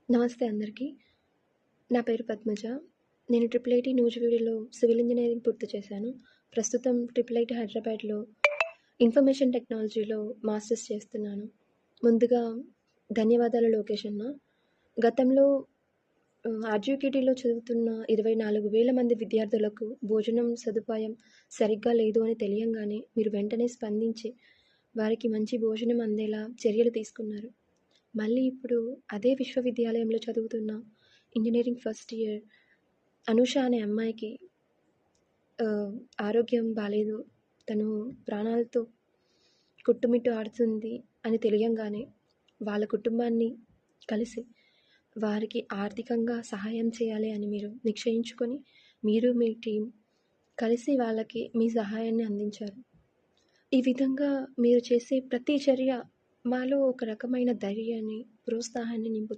నమస్తే అందరికీ. నా పేరు పద్మజ. నేను ట్రిపుల్ ఐటీ నూజివీడులో సివిల్ ఇంజినీరింగ్ పూర్తి చేశాను. ప్రస్తుతం ట్రిపుల్ ఐటీ హైదరాబాద్‌లో ఇన్ఫర్మేషన్ టెక్నాలజీలో మాస్టర్స్ చేస్తున్నాను. ముందుగా ధన్యవాదాలు లోకేష్ అన్న. గతంలో ఆర్జీకేటీలో చదువుతున్న 24,000 మంది విద్యార్థులకు భోజనం సదుపాయం సరిగ్గా లేదు అని తెలియంగానే మీరు వెంటనే స్పందించి వారికి మంచి భోజనం అందేలా చర్యలు తీసుకున్నారు. మళ్ళీ ఇప్పుడు అదే విశ్వవిద్యాలయంలో చదువుతున్న ఇంజినీరింగ్ ఫస్ట్ ఇయర్ అనూష అనే అమ్మాయికి ఆరోగ్యం బాలేదు. తను ప్రాణాలతో కొట్టుమిట్టు ఆడుతుంది అని తెలియంగానే వాళ్ళ కుటుంబాన్ని కలిసి వారికి ఆర్థికంగా సహాయం చేయాలి అని మీరు నిశ్చయించుకొని మీరు మీ టీం కలిసి వాళ్ళకి మీ సహాయాన్ని అందించారు. ఈ విధంగా మీరు చేసే ప్రతి చర్య మాలో ఒక రకమైన ధైర్యాన్ని, ప్రోత్సాహాన్ని నింపుతుంది.